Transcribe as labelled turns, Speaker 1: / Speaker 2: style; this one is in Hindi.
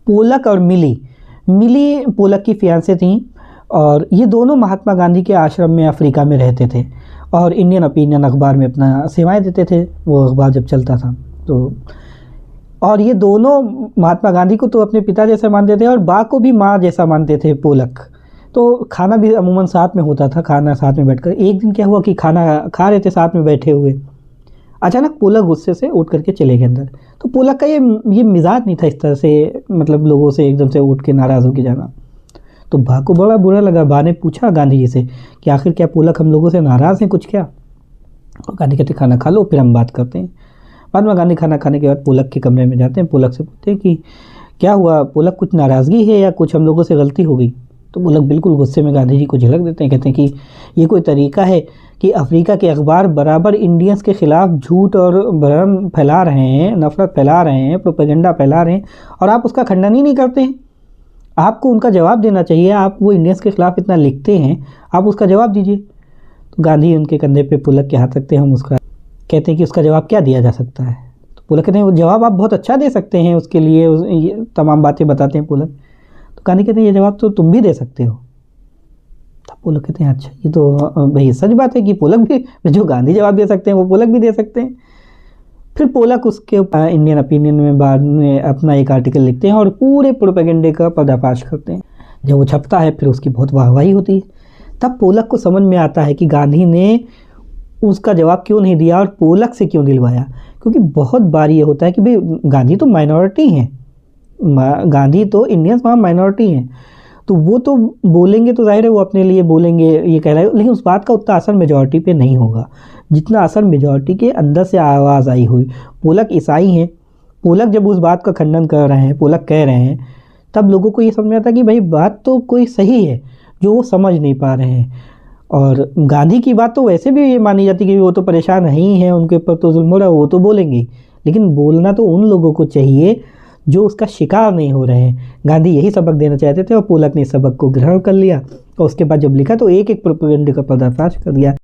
Speaker 1: पोलक और मिली, मिली पोलक की फियांसे थी और ये दोनों महात्मा गांधी के आश्रम में अफ्रीका में रहते थे और इंडियन ओपिनियन अखबार में अपना सेवाएं देते थे, वो अखबार जब चलता था तो। और ये दोनों महात्मा गांधी को तो अपने पिता जैसा मानते थे और बा को भी माँ जैसा मानते थे पोलक। तो खाना भी अमूमन साथ में होता था, खाना साथ में बैठकर। एक दिन क्या हुआ कि खाना खा रहे थे साथ में बैठे हुए, अचानक पोलक गुस्से से उठ करके चले गए अंदर। तो पोलक का ये मिजाज नहीं था इस तरह से, मतलब लोगों से एकदम से उठ के नाराज़ होकर जाना। तो बा को बड़ा बुरा लगा। बा ने पूछा गांधी जी से कि आखिर क्या पोलक हम लोगों से नाराज़ हैं कुछ क्या? और गांधी कहते खाना खा लो फिर हम बात करते हैं। बाद में गांधी खाना खाने के बाद पोलक के कमरे में जाते हैं, पोलक से पूछते हैं कि क्या हुआ पोलक, कुछ नाराज़गी है या कुछ हम लोगों से गलती हो गई? तो पोलक बिल्कुल गुस्से में गांधी जी को झलक देते हैं, कहते हैं कि ये कोई तरीका है कि अफ्रीका के अखबार बराबर इंडियंस के ख़िलाफ़ झूठ और भ्रम फैला रहे हैं, नफ़रत फैला रहे हैं, प्रोपेगेंडा फैला रहे हैं और आप उसका खंडन ही नहीं करते हैं। आपको उनका जवाब देना चाहिए, आप वो इंडियंस के ख़िलाफ़ इतना लिखते हैं, आप उसका जवाब दीजिए। तो गांधी उनके कंधे पे पोलक के हाथ रखते हैं, हम उसका कहते हैं कि उसका जवाब क्या दिया जा सकता है? तो पोलक कहते हैं वो जवाब आप बहुत अच्छा दे सकते हैं, उसके लिए ये तमाम बातें बताते हैं पोलक। तो गांधी कहते हैं ये जवाब तो तुम भी दे सकते हो। तो पोलक कहते हैं अच्छा ये तो भाई सच बात है कि पोलक भी, जो गांधी जवाब दे सकते हैं वो पोलक भी दे सकते हैं। फिर पोलक उसके इंडियन ओपिनियन में बाद में अपना एक आर्टिकल लिखते हैं और पूरे प्रोपेगेंडे का पर्दाफाश करते हैं। जब वो छपता है फिर उसकी बहुत वाहवाही होती है। तब पोलक को समझ में आता है कि गांधी ने उसका जवाब क्यों नहीं दिया और पोलक से क्यों दिलवाया। क्योंकि बहुत बार ये होता है कि भाई गांधी तो माइनॉरिटी हैं, गांधी तो इंडियंस वहाँ माइनॉरिटी हैं, तो वो तो बोलेंगे तो जाहिर है वो अपने लिए बोलेंगे, ये कह रहा है, लेकिन उस बात का उतना असर मेजॉरिटी पे नहीं होगा जितना असर मेजॉरिटी के अंदर से आवाज़ आई हुई। पोलक ईसाई हैं, पोलक जब उस बात का खंडन कर रहे हैं, पोलक कह रहे हैं, तब लोगों को ये समझ में आता कि भाई बात तो कोई सही है जो वो समझ नहीं पा रहे हैं। और गांधी की बात तो वैसे भी ये मानी जाती कि वो तो परेशान नहीं है, उनके ऊपर तो जुल्म हो रहा है, वो तो बोलेंगे, लेकिन बोलना तो उन लोगों को चाहिए जो उसका शिकार नहीं हो रहे हैं। गांधी यही सबक देना चाहते थे और पोलक ने इस सबक को ग्रहण कर लिया और उसके बाद जब लिखा तो एक एक प्रोपेगेंडे का पर्दाफाश कर दिया।